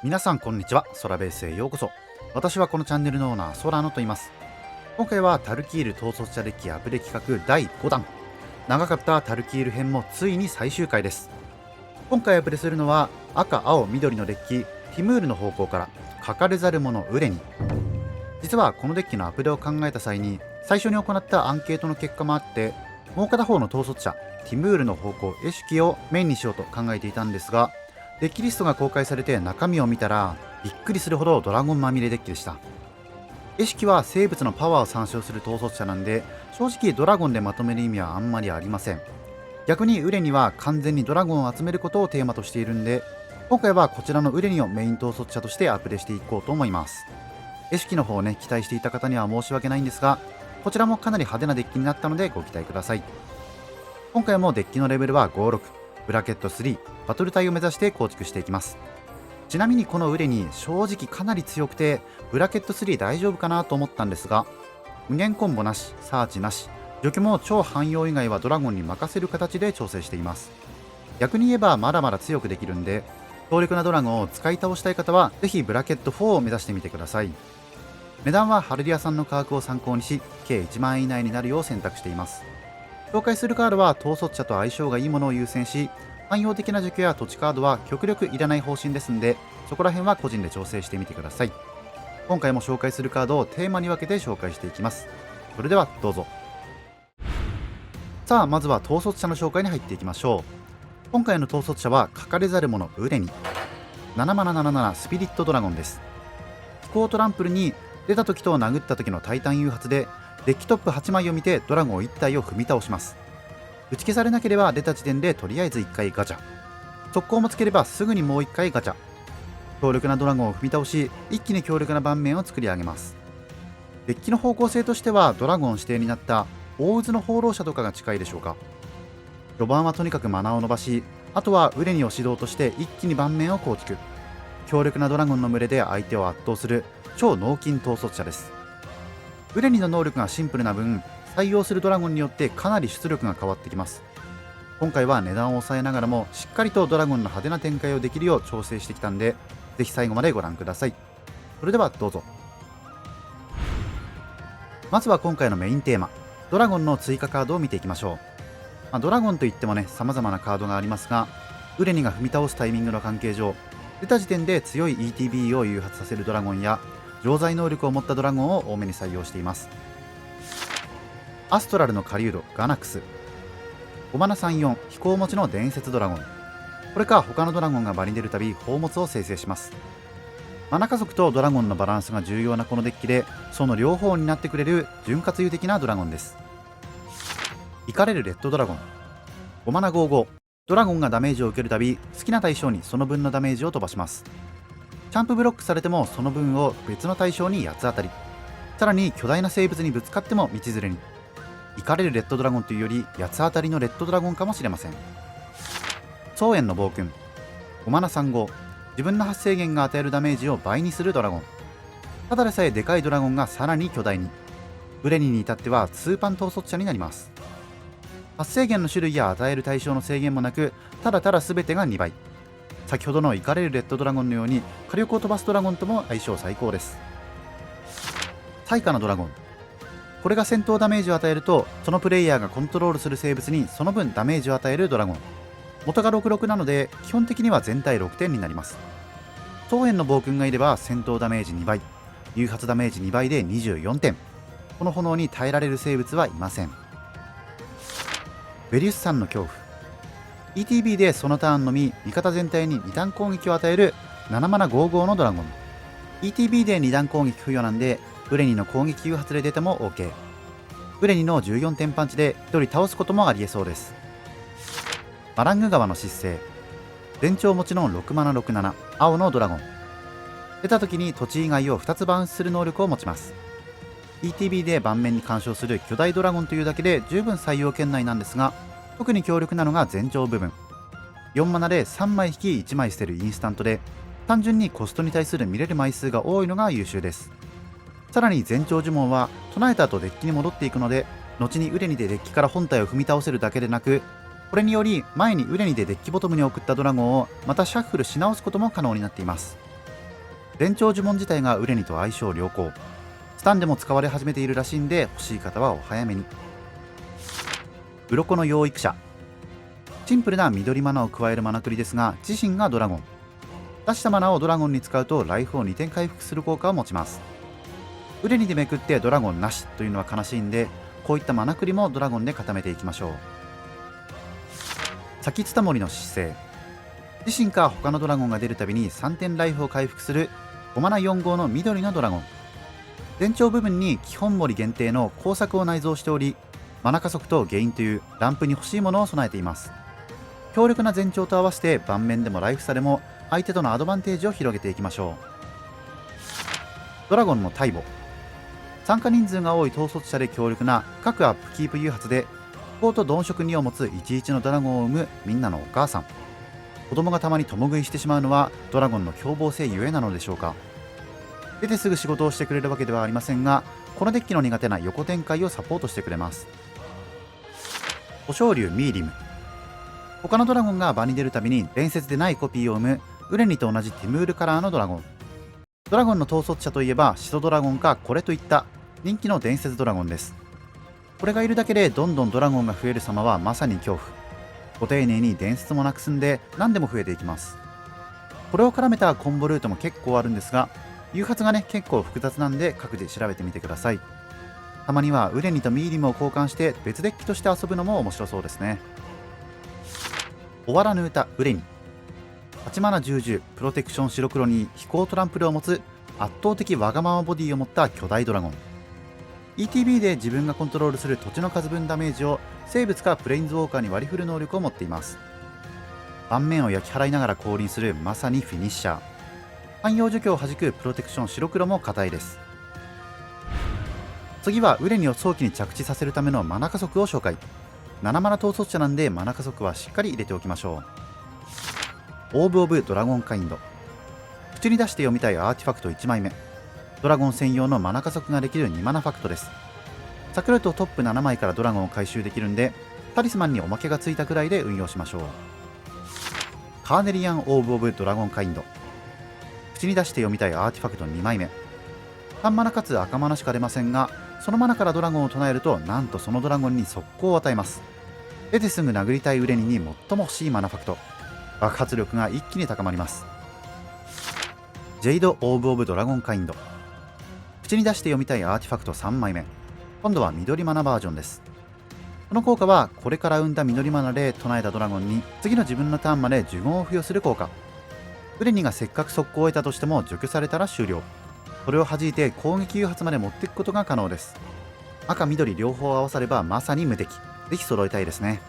皆さんこんにちは。ソラベースへようこそ。私はこのチャンネルのオーナーソラノと言います。今回はタルキール統率者デッキアプデ企画第5弾、長かったタルキール編もついに最終回です。今回アプデするのは赤青緑のデッキティムールの方向からかかれざる者ウレに。実はこのデッキのアプデを考えた際に最初に行ったアンケートの結果もあって、もう片方の統率者ティムールの方向エシュキをメインにしようと考えていたんですが、デッキリストが公開されて中身を見たらびっくりするほどドラゴンまみれデッキでした。エシュキは生物のパワーを参照する統率者なんで、正直ドラゴンでまとめる意味はあんまりありません。逆にウレニは完全にドラゴンを集めることをテーマとしているんで、今回はこちらのウレニをメイン統率者としてアップデしていこうと思います。エシュキの方をね、期待していた方には申し訳ないんですが、こちらもかなり派手なデッキになったのでご期待ください。今回もデッキのレベルは56、ブラケット3、バトル帯を目指して構築していきます。ちなみにこのウレニ正直かなり強くて、ブラケット3大丈夫かなと思ったんですが、無限コンボなし、サーチなし、除去も超汎用以外はドラゴンに任せる形で調整しています。逆に言えばまだまだ強くできるんで、強力なドラゴンを使い倒したい方はぜひブラケット4を目指してみてください。値段はハルディアさんの価格を参考にし、計1万円以内になるよう選択しています。紹介するカードは統率者と相性がいいものを優先し、汎用的な除去や土地カードは極力いらない方針ですんで、そこら辺は個人で調整してみてください。今回も紹介するカードをテーマに分けて紹介していきます。それではどうぞ。さあ、まずは統率者の紹介に入っていきましょう。今回の統率者はかかれざる者ウレニ、7マナ77スピリットドラゴンです。飛行トランプルに出た時と殴った時のタイタン誘発でデッキトップ8枚を見てドラゴン1体を踏み倒します。打ち消されなければ出た時点でとりあえず1回ガチャ、速攻もつければすぐにもう1回ガチャ、強力なドラゴンを踏み倒し一気に強力な盤面を作り上げます。デッキの方向性としてはドラゴン指定になった大渦の放浪者とかが近いでしょうか。序盤はとにかくマナーを伸ばし、あとはウレニを指導として一気に盤面を構築、強力なドラゴンの群れで相手を圧倒する超脳筋統率者です。ウレニの能力がシンプルな分、採用するドラゴンによってかなり出力が変わってきます。今回は値段を抑えながらもしっかりとドラゴンの派手な展開をできるよう調整してきたんで、ぜひ最後までご覧ください。それではどうぞ。まずは今回のメインテーマ、ドラゴンの追加カードを見ていきましょう。ドラゴンといってもね、様々なカードがありますが、ウレニが踏み倒すタイミングの関係上、出た時点で強い ETB を誘発させるドラゴンや常在能力を持ったドラゴンを多めに採用しています。アストラルの狩人ガナクス、5マナ34飛行持ちの伝説ドラゴン。これか他のドラゴンが場に出るたび宝物を生成します。マナ家族とドラゴンのバランスが重要なこのデッキで、その両方になってくれる潤滑油的なドラゴンです。イカれるレッドドラゴン、5マナ55、ドラゴンがダメージを受けるたび好きな対象にその分のダメージを飛ばします。チャンプブロックされてもその分を別の対象に八つ当たり、さらに巨大な生物にぶつかっても道連れに。イカれるレッドドラゴンというより八つ当たりのレッドドラゴンかもしれません。蒼炎の暴君、5マナ35、自分の発生源が与えるダメージを倍にするドラゴン。ただでさえでかいドラゴンがさらに巨大に。ウレニに至っては2パン統率者になります。発生源の種類や与える対象の制限もなく、ただただ全てが2倍。先ほどのイカれるレッドドラゴンのように火力を飛ばすドラゴンとも相性最高です。彩花のドラゴン、これが戦闘ダメージを与えるとそのプレイヤーがコントロールする生物にその分ダメージを与えるドラゴン。元が66なので基本的には全体6点になります。蒼炎の暴君がいれば戦闘ダメージ2倍、誘発ダメージ2倍で24点。この炎に耐えられる生物はいません。ベリウスさんの恐怖、 ETB でそのターンのみ味方全体に2段攻撃を与える7マナ55のドラゴン。 ETB で2段攻撃付与なんでウレニの攻撃誘発で出ても OK。 ウレニの14点パンチで1人倒すこともありえそうです。マラング川の失勢、全長持ちの6マナ67青のドラゴン。出た時に土地以外を2つバウンスする能力を持ちます。 ETB で盤面に干渉する巨大ドラゴンというだけで十分採用圏内なんですが、特に強力なのが全長部分。4マナで3枚引き1枚捨てるインスタントで、単純にコストに対する見れる枚数が多いのが優秀です。さらに全長呪文は唱えた後デッキに戻っていくので、後にウレニでデッキから本体を踏み倒せるだけでなく、これにより前にウレニでデッキボトムに送ったドラゴンをまたシャッフルし直すことも可能になっています。電長呪文自体がウレニと相性良好。スタンでも使われ始めているらしいんで、欲しい方はお早めに。鱗の養育者。シンプルな緑マナを加えるマナクリですが、自身がドラゴン。出したマナをドラゴンに使うとライフを2点回復する効果を持ちます。ウレニでめくってドラゴンなしというのは悲しいんで、こういったマナクリもドラゴンで固めていきましょう。先ツタモリの姿勢。自身か他のドラゴンが出るたびに3点ライフを回復する5マナ4号の緑のドラゴン。前長部分に基本森限定の工作を内蔵しており、マナ加速とゲインというランプに欲しいものを備えています。強力な前長と合わせて盤面でもライフ差でも相手とのアドバンテージを広げていきましょう。ドラゴンの大母。参加人数が多い統率者で強力な各アップキープ誘発でコート鈍色2を持つ11のドラゴンを生むみんなのお母さん。子供がたまに共食いしてしまうのはドラゴンの凶暴性ゆえなのでしょうか。出てすぐ仕事をしてくれるわけではありませんが、このデッキの苦手な横展開をサポートしてくれます。捕鳥竜ミーリム。他のドラゴンが場に出るたびに伝説でないコピーを生むウレニと同じティムールカラーのドラゴン。ドラゴンの統率者といえばシソドラゴンかこれといった人気の伝説ドラゴンです。これがいるだけでどんどんドラゴンが増える様はまさに恐怖。ご丁寧に伝説もなくすんで何でも増えていきます。これを絡めたコンボルートも結構あるんですが、誘発がね結構複雑なんで各自調べてみてください。たまにはウレニとミーリムを交換して別デッキとして遊ぶのも面白そうですね。終わらぬ歌ウレニ。8マナ10プロテクション白黒に飛行トランプルを持つ圧倒的わがままボディを持った巨大ドラゴン。 ETB で自分がコントロールする土地の数分ダメージを生物かプレインズウォーカーに割り振る能力を持っています。盤面を焼き払いながら降臨するまさにフィニッシャー。汎用除去を弾くプロテクション白黒も硬いです。次はウレニを早期に着地させるためのマナ加速を紹介。7マナ統率者なんでマナ加速はしっかり入れておきましょう。オーブ・オブ・ドラゴンカインド。口に出して読みたいアーティファクト1枚目。ドラゴン専用のマナ加速ができる2マナファクトです。サクルとトップ7枚からドラゴンを回収できるんで、タリスマンにおまけがついたくらいで運用しましょう。カーネリアン・オーブ・オブ・ドラゴンカインド。口に出して読みたいアーティファクト2枚目。3マナかつ赤マナしか出ませんが、そのマナからドラゴンを唱えるとなんとそのドラゴンに速攻を与えます。出てすぐ殴りたいウレニに最も欲しいマナファクト。爆発力が一気に高まります。ジェイド・オーブ・オブ・ドラゴンカインド。口に出して読みたいアーティファクト3枚目。今度は緑マナバージョンです。この効果はこれから生んだ緑マナで唱えたドラゴンに次の自分のターンまで呪言を付与する効果。ウレニがせっかく速攻を得たとしても除去されたら終了。それを弾いて攻撃誘発まで持っていくことが可能です。赤緑両方合わさればまさに無敵。ぜひ揃えたいですね。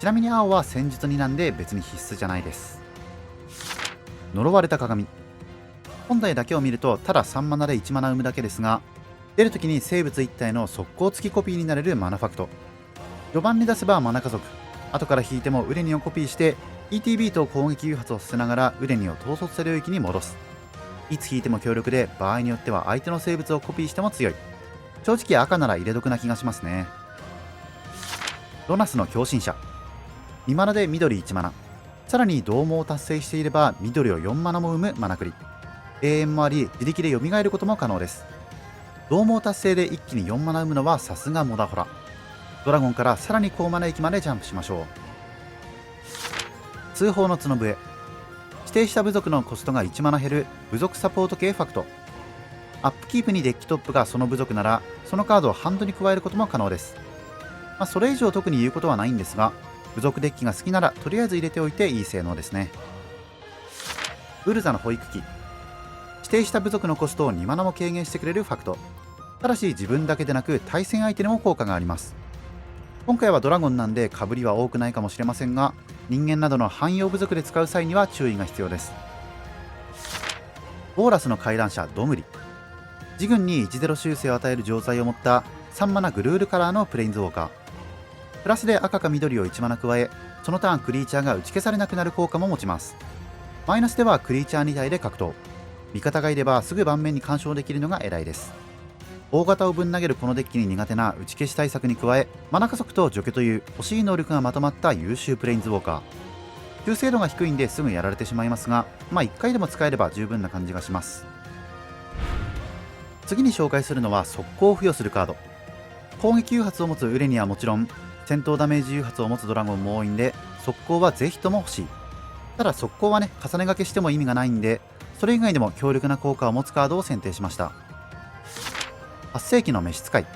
ちなみに青は戦術2なんで別に必須じゃないです。呪われた鏡。本体だけを見るとただ3マナで1マナ生むだけですが、出るときに生物1体の速攻付きコピーになれるマナファクト。序盤に出せばマナ加速。後から引いてもウレニをコピーして ETB と攻撃誘発をさせながらウレニを統率者領域に戻す。いつ引いても強力で、場合によっては相手の生物をコピーしても強い。正直赤なら入れ得な気がしますね。ロナスの狂信者。2マナで緑1マナ。さらに同盟を達成していれば緑を4マナも生むマナクリ。永遠もあり自力で蘇ることも可能です。同盟達成で一気に4マナ生むのはさすがモダホラ。ドラゴンからさらに高マナ域までジャンプしましょう。通報の角笛。指定した部族のコストが1マナ減る部族サポート系ファクト。アップキープにデッキトップがその部族ならそのカードをハンドに加えることも可能です。それ以上特に言うことはないんですが、部族デッキが好きならとりあえず入れておいていい性能ですね。ウルザの保育器。指定した部族のコストを2マナも軽減してくれるファクト。ただし自分だけでなく対戦相手にも効果があります。今回はドラゴンなんで被りは多くないかもしれませんが、人間などの汎用部族で使う際には注意が必要です。ボーラスの回覧者ドムリ。自軍に10修正を与える錠剤を持った3マナグルールカラーのプレインズウォーカー。プラスで赤か緑を1マナ加え、そのターンクリーチャーが打ち消されなくなる効果も持ちます。マイナスではクリーチャー2体で格闘。味方がいればすぐ盤面に干渉できるのが偉いです。大型をぶん投げるこのデッキに苦手な打ち消し対策に加え、マナ加速と除去という欲しい能力がまとまった優秀プレインズウォーカー。修正度が低いんですぐやられてしまいますが、1回でも使えれば十分な感じがします。次に紹介するのは速攻を付与するカード。攻撃誘発を持つウレニはもちろん、戦闘ダメージ誘発を持つドラゴンも多いんで、速攻はぜひとも欲しい。ただ速攻はね、重ね掛けしても意味がないんで、それ以外でも強力な効果を持つカードを選定しました。8世紀の召使い。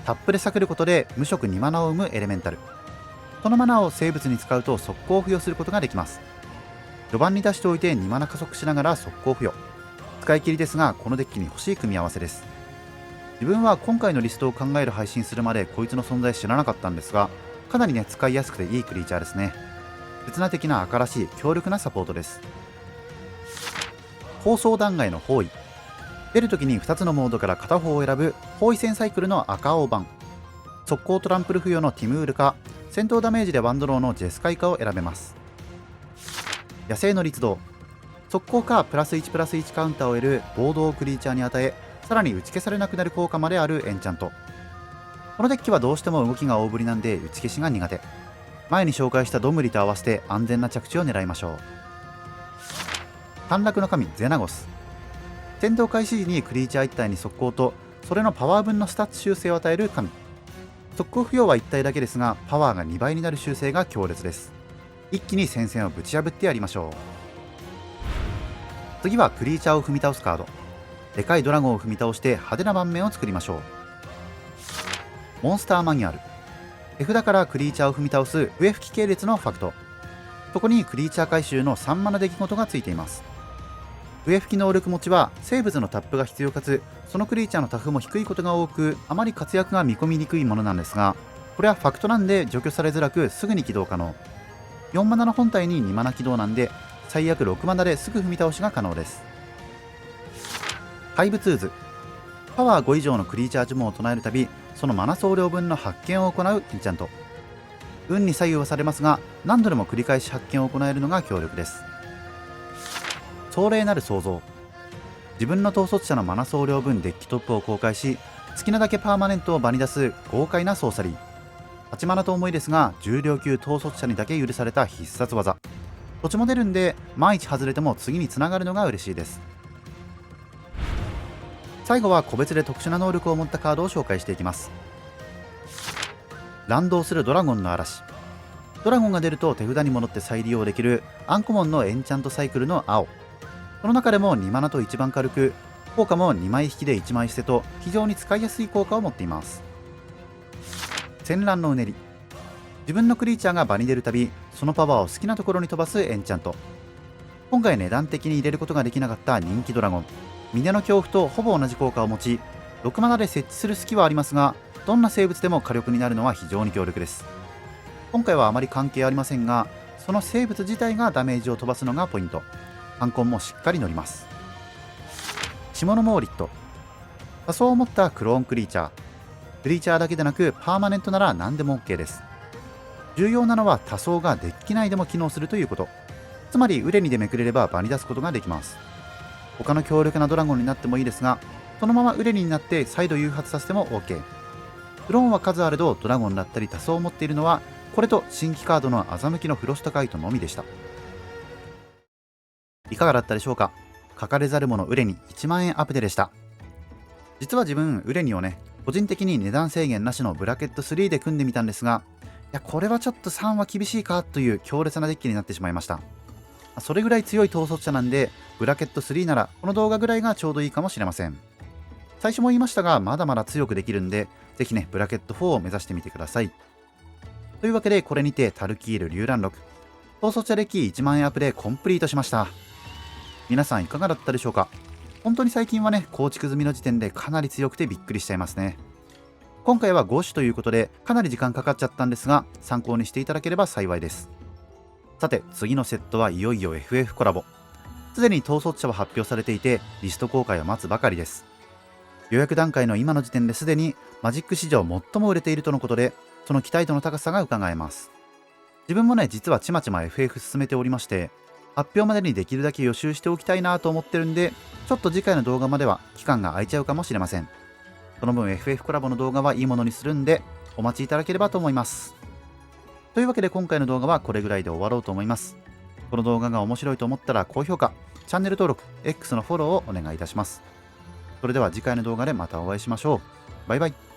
タップで避けることで無色2マナを生むエレメンタル。このマナを生物に使うと速攻を付与することができます。序盤に出しておいて2マナ加速しながら速攻付与。使い切りですが、このデッキに欲しい組み合わせです。自分は今回のリストを考える配信するまでこいつの存在知らなかったんですが、かなりね使いやすくていいクリーチャーですね。刹那的な赤らしい強力なサポートです。放送弾劾の包囲。出るときに2つのモードから片方を選ぶ包囲戦サイクルの赤青版。速攻トランプル付与のティムールか、戦闘ダメージでワンドローのジェスカイかを選べます。野生の律動。速攻かプラス1+1カウンターを得るボードをクリーチャーに与え、さらに打ち消されなくなる効果まであるエンチャント。このデッキはどうしても動きが大振りなんで打ち消しが苦手。前に紹介したドムリと合わせて安全な着地を狙いましょう。陥落の神ゼナゴス。戦闘開始時にクリーチャー1体に速攻とそれのパワー分のスタッツ修正を与える神。速攻付与は1体だけですが、パワーが2倍になる修正が強烈です。一気に戦線をぶち破ってやりましょう。次はクリーチャーを踏み倒すカード。でかいドラゴンを踏み倒して派手な盤面を作りましょう。モンスターマニュアル。手札からクリーチャーを踏み倒す上吹き系列のファクト。そこにクリーチャー回収の3マナ出来事がついています。上吹き能力持ちは生物のタップが必要かつ、そのクリーチャーのタフも低いことが多く、あまり活躍が見込みにくいものなんですが、これはファクトなんで除去されづらくすぐに起動可能。4マナの本体に2マナ起動なんで、最悪6マナですぐ踏み倒しが可能です。怪物渦。パワー5以上のクリーチャー呪文を唱えるたび、そのマナ総量分の発見を行うエンチャント。運に左右はされますが、何度でも繰り返し発見を行えるのが強力です。壮麗なる創造。自分の統率者のマナ総量分デッキトップを公開し、好きなだけパーマネントを場に出す豪快なソーサリー。8マナと思いですが、重量級統率者にだけ許された必殺技。土地も出るんで、万一外れても次につながるのが嬉しいです。最後は個別で特殊な能力を持ったカードを紹介していきます。乱動するドラゴンの嵐。ドラゴンが出ると手札に戻って再利用できるアンコモンのエンチャントサイクルの青。この中でも2マナと一番軽く、効果も2枚引きで1枚捨てと非常に使いやすい効果を持っています。戦乱のうねり。自分のクリーチャーが場に出るたび、そのパワーを好きなところに飛ばすエンチャント。今回値段的に入れることができなかった人気ドラゴン峰の恐怖とほぼ同じ効果を持ち、6マナで設置する隙はありますが、どんな生物でも火力になるのは非常に強力です。今回はあまり関係ありませんが、その生物自体がダメージを飛ばすのがポイント。ハンコンもしっかり乗ります。シモノモーリット。多層を持ったクローンクリーチャー。クリーチャーだけでなくパーマネントなら何でも OK です。重要なのは多層がデッキ内でも機能するということ。つまりウレニでめくれれば場に出すことができます。他の強力なドラゴンになってもいいですが、そのままウレニになって再度誘発させても OK。クローンは数あれどドラゴンだったり多層を持っているのは、これと新規カードの欺きのフロストカイトのみでした。いかがだったでしょうか。書かれざる者ウレニ1万円アップデでした。実は自分ウレニをね、個人的に値段制限なしのブラケット3で組んでみたんですが、いやこれはちょっと3は厳しいかという強烈なデッキになってしまいました。それぐらい強い統率者なんで、ブラケット3ならこの動画ぐらいがちょうどいいかもしれません。最初も言いましたが、まだまだ強くできるんで、ぜひねブラケット4を目指してみてください。というわけで、これにてタルキール竜蘭録統率者デッキ1万円アップでコンプリートしました。皆さんいかがだったでしょうか。本当に最近はね、構築済みの時点でかなり強くてびっくりしちゃいますね。今回は5種ということでかなり時間かかっちゃったんですが、参考にしていただければ幸いです。さて次のセットはいよいよ FF コラボ。すでに統率者は発表されていて、リスト公開を待つばかりです。予約段階の今の時点ですでにマジック史上最も売れているとのことで、その期待度の高さが伺えます。自分もね、実はちまちま FF 進めておりまして、発表までにできるだけ予習しておきたいなと思ってるんで、ちょっと次回の動画までは期間が空いちゃうかもしれません。その分 FF コラボの動画はいいものにするんで、お待ちいただければと思います。というわけで今回の動画はこれぐらいで終わろうと思います。この動画が面白いと思ったら高評価、チャンネル登録、X のフォローをお願いいたします。それでは次回の動画でまたお会いしましょう。バイバイ。